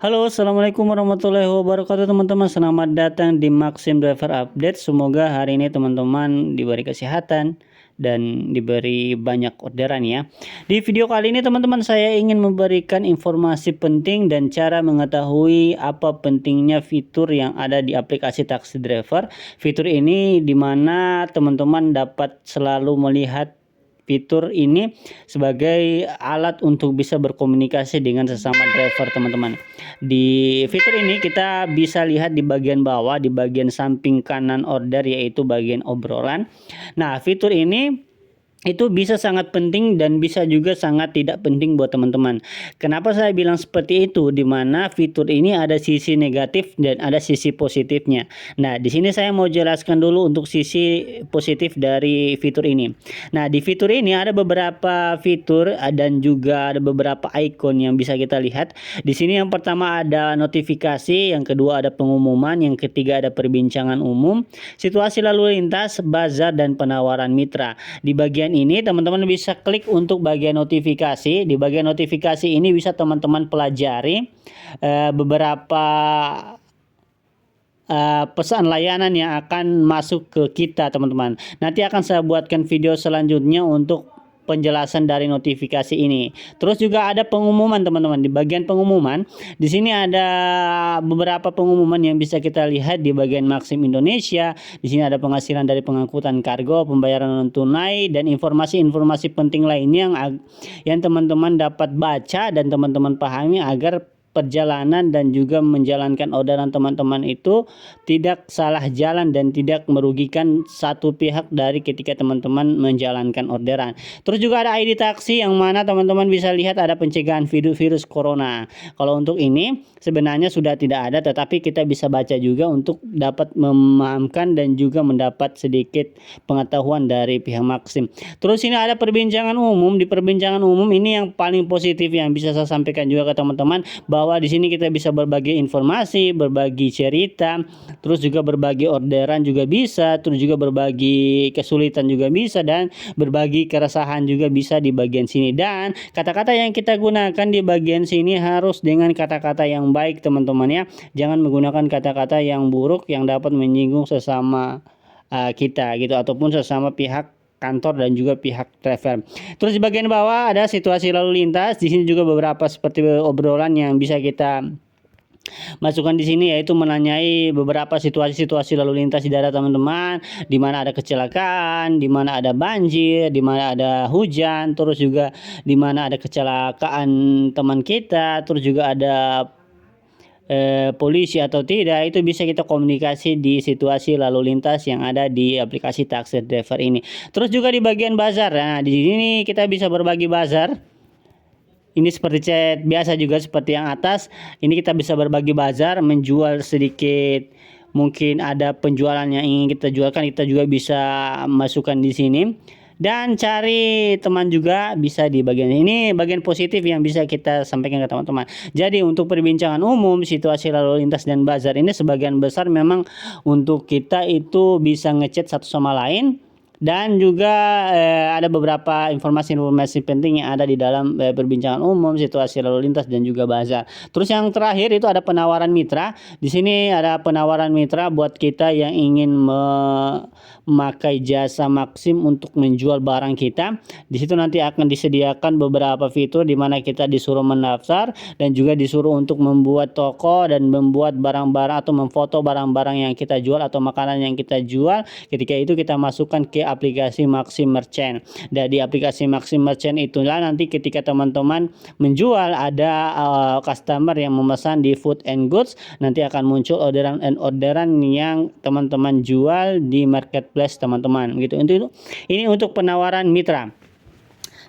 Halo, assalamualaikum warahmatullahi wabarakatuh teman-teman. Selamat datang di Maxim Driver Update. Semoga hari ini teman-teman diberi kesehatan dan diberi banyak orderan ya. Di video kali ini teman-teman saya ingin memberikan informasi penting dan cara mengetahui apa pentingnya fitur yang ada di aplikasi Taxi Driver. Fitur ini dimana teman-teman dapat selalu melihat fitur ini sebagai alat untuk bisa berkomunikasi dengan sesama driver teman-teman. Di fitur ini kita bisa lihat di bagian bawah, di bagian samping kanan order, yaitu bagian obrolan. Nah, fitur ini itu bisa sangat penting dan bisa juga sangat tidak penting buat teman-teman. Kenapa saya bilang seperti itu? Di mana fitur ini ada sisi negatif dan ada sisi positifnya. Nah, di sini saya mau jelaskan dulu untuk sisi positif dari fitur ini. Nah, di fitur ini ada beberapa fitur dan juga ada beberapa icon yang bisa kita lihat. Di sini yang pertama ada notifikasi, yang kedua ada pengumuman, yang ketiga ada perbincangan umum, situasi lalu lintas, bazar, dan penawaran mitra. Di bagian ini teman-teman bisa klik untuk bagian notifikasi. Di bagian notifikasi ini bisa teman-teman pelajari beberapa pesan layanan yang akan masuk ke kita teman-teman. Nanti akan saya buatkan video selanjutnya untuk penjelasan dari notifikasi ini. Terus juga ada pengumuman teman-teman. Di bagian pengumuman, di sini ada beberapa pengumuman yang bisa kita lihat di bagian Maxim Indonesia. Di sini ada penghasilan dari pengangkutan kargo, pembayaran non tunai, dan informasi-informasi penting lainnya yang teman-teman dapat baca dan teman-teman pahami agar perjalanan dan juga menjalankan orderan teman-teman itu tidak salah jalan dan tidak merugikan satu pihak dari ketika teman-teman menjalankan orderan. Terus juga ada ID taksi yang mana teman-teman bisa lihat ada pencegahan virus corona. Kalau untuk ini sebenarnya sudah tidak ada, tetapi kita bisa baca juga untuk dapat memahamkan dan juga mendapat sedikit pengetahuan dari pihak Maxim. Terus ini ada perbincangan umum. Di perbincangan umum ini yang paling positif yang bisa saya sampaikan juga ke teman-teman, bahwa di sini kita bisa berbagi informasi, berbagi cerita, terus juga berbagi orderan juga bisa, terus juga berbagi kesulitan juga bisa, dan berbagi keresahan juga bisa di bagian sini. Dan kata-kata yang kita gunakan di bagian sini harus dengan kata-kata yang baik teman-teman ya. Jangan menggunakan kata-kata yang buruk yang dapat menyinggung sesama kita gitu, ataupun sesama pihak kantor dan juga pihak driver. Terus di bagian bawah ada situasi lalu lintas. Di sini juga beberapa seperti obrolan yang bisa kita masukkan di sini, yaitu menanyai beberapa situasi-situasi lalu lintas di daerah teman-teman, di mana ada kecelakaan, di mana ada banjir, di mana ada hujan, terus juga di mana ada kecelakaan teman kita, terus juga ada polisi atau tidak, itu bisa kita komunikasi di situasi lalu lintas yang ada di aplikasi Taxi Driver ini. Terus juga di bagian bazar. Nah, di sini kita bisa berbagi bazar. Ini seperti chat biasa juga seperti yang atas. Ini kita bisa berbagi bazar, menjual sedikit. Mungkin ada penjualan yang ingin kita jualkan, kita juga bisa masukkan di sini. Dan cari teman juga bisa di bagian ini, bagian positif yang bisa kita sampaikan ke teman-teman. Jadi untuk perbincangan umum, situasi lalu lintas, dan bazar ini sebagian besar memang untuk kita itu bisa ngechat satu sama lain. Dan juga ada beberapa informasi-informasi penting yang ada di dalam perbincangan umum, situasi lalu lintas, dan juga bazar. Terus yang terakhir itu ada penawaran mitra. Di sini ada penawaran mitra buat kita yang ingin memakai jasa Maxim untuk menjual barang kita. Di situ nanti akan disediakan beberapa fitur di mana kita disuruh mendaftar dan juga disuruh untuk membuat toko dan membuat barang-barang atau memfoto barang-barang yang kita jual atau makanan yang kita jual. Ketika itu kita masukkan ke aplikasi Maxim Merchant. Dan di aplikasi Maxim Merchant itulah nanti ketika teman-teman menjual, ada customer yang memesan di food and goods, nanti akan muncul orderan yang teman-teman jual di marketplace teman-teman gitu. Ini untuk penawaran mitra.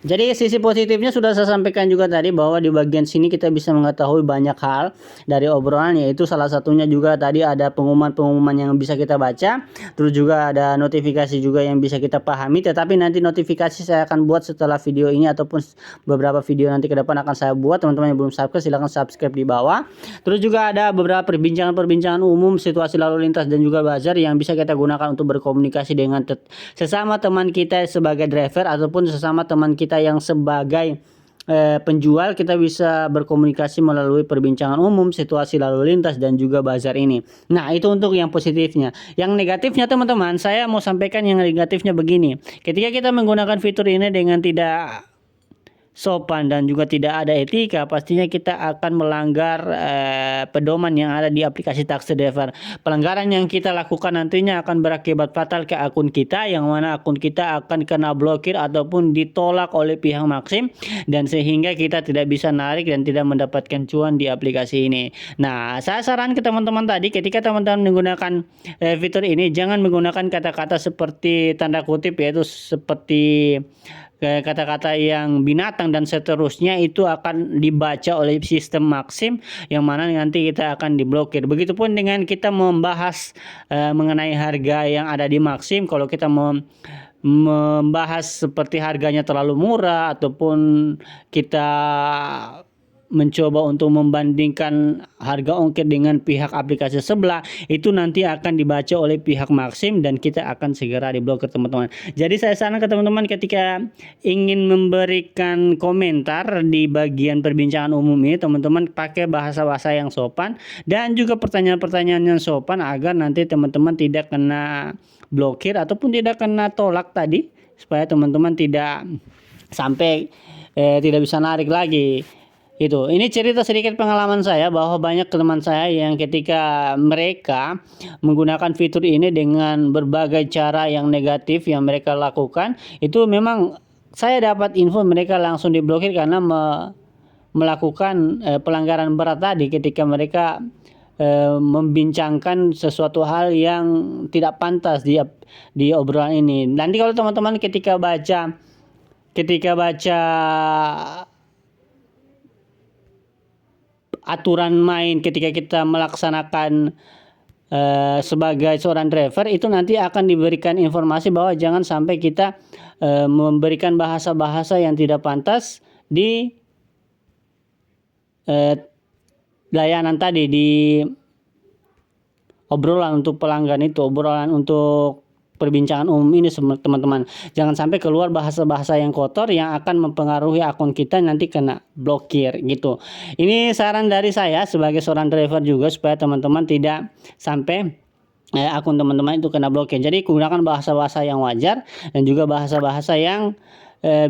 Jadi sisi positifnya sudah saya sampaikan juga tadi, bahwa di bagian sini kita bisa mengetahui banyak hal dari obrolan, yaitu salah satunya juga tadi ada pengumuman-pengumuman yang bisa kita baca, terus juga ada notifikasi juga yang bisa kita pahami. Tetapi nanti notifikasi saya akan buat setelah video ini ataupun beberapa video nanti ke depan akan saya buat. Teman-teman yang belum subscribe silahkan subscribe di bawah. Terus juga ada beberapa perbincangan-perbincangan umum, situasi lalu lintas, dan juga bazar yang bisa kita gunakan untuk berkomunikasi dengan sesama teman kita sebagai driver ataupun sesama teman kita yang sebagai penjual, kita bisa berkomunikasi melalui perbincangan umum, situasi lalu lintas, dan juga bazar ini. Nah, itu untuk yang positifnya. Yang negatifnya teman-teman, saya mau sampaikan yang negatifnya begini. Ketika kita menggunakan fitur ini dengan tidak sopan dan juga tidak ada etika, pastinya kita akan melanggar pedoman yang ada di aplikasi taxi driver. Pelanggaran yang kita lakukan nantinya akan berakibat fatal ke akun kita, yang mana akun kita akan kena blokir ataupun ditolak oleh pihak Maxim, dan sehingga kita tidak bisa narik dan tidak mendapatkan cuan di aplikasi ini. Nah, saya saran ke teman-teman tadi, ketika teman-teman menggunakan fitur ini, jangan menggunakan kata-kata seperti tanda kutip, yaitu seperti kata-kata yang binatang dan seterusnya, itu akan dibaca oleh sistem Maxim, yang mana nanti kita akan diblokir. Begitupun dengan kita membahas mengenai harga yang ada di Maxim. Kalau kita membahas seperti harganya terlalu murah, ataupun kita mencoba untuk membandingkan harga ongkir dengan pihak aplikasi sebelah, itu nanti akan dibaca oleh pihak Maxim dan kita akan segera diblokir teman-teman. Jadi saya sarankan ke teman-teman, ketika ingin memberikan komentar di bagian perbincangan umum ini, teman-teman pakai bahasa-bahasa yang sopan dan juga pertanyaan-pertanyaan yang sopan, agar nanti teman-teman tidak kena blokir ataupun tidak kena tolak tadi, supaya teman-teman tidak sampai tidak bisa narik lagi. Ini cerita sedikit pengalaman saya, bahwa banyak teman saya yang ketika mereka menggunakan fitur ini dengan berbagai cara yang negatif yang mereka lakukan, itu memang saya dapat info mereka langsung diblokir karena melakukan pelanggaran berat tadi, ketika mereka membincangkan sesuatu hal yang tidak pantas di obrolan ini. Nanti kalau teman-teman ketika baca aturan main ketika kita melaksanakan sebagai seorang driver, itu nanti akan diberikan informasi bahwa jangan sampai kita memberikan bahasa-bahasa yang tidak pantas di layanan tadi, di obrolan untuk pelanggan itu, obrolan untuk perbincangan umum ini teman-teman. Jangan sampai keluar bahasa-bahasa yang kotor yang akan mempengaruhi akun kita, nanti kena blokir gitu. Ini saran dari saya sebagai seorang driver juga, supaya teman-teman tidak sampai akun teman-teman itu kena blokir. Jadi gunakan bahasa-bahasa yang wajar dan juga bahasa-bahasa yang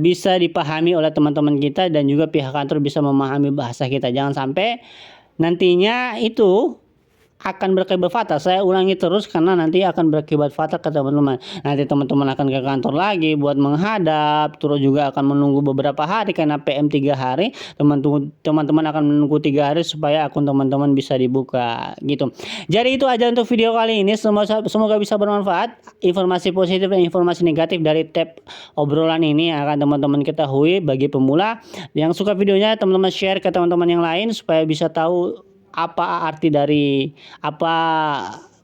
bisa dipahami oleh teman-teman kita, dan juga pihak kantor bisa memahami bahasa kita. Jangan sampai nantinya itu akan berakibat fatal. Saya ulangi terus karena nanti akan berakibat fatal ke teman-teman. Nanti teman-teman akan ke kantor lagi buat menghadap, terus juga akan menunggu beberapa hari karena PM 3 hari. Teman-teman akan menunggu 3 hari supaya akun teman-teman bisa dibuka gitu. Jadi itu aja untuk video kali ini. Semoga bisa bermanfaat. Informasi positif dan informasi negatif dari tab obrolan ini akan teman-teman ketahui. Bagi pemula yang suka videonya, teman-teman share ke teman-teman yang lain supaya bisa tahu apa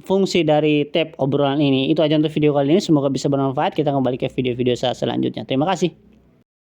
fungsi dari tab obrolan ini. Itu aja untuk video kali ini, semoga bisa bermanfaat. Kita kembali ke video-video saya selanjutnya. Terima kasih.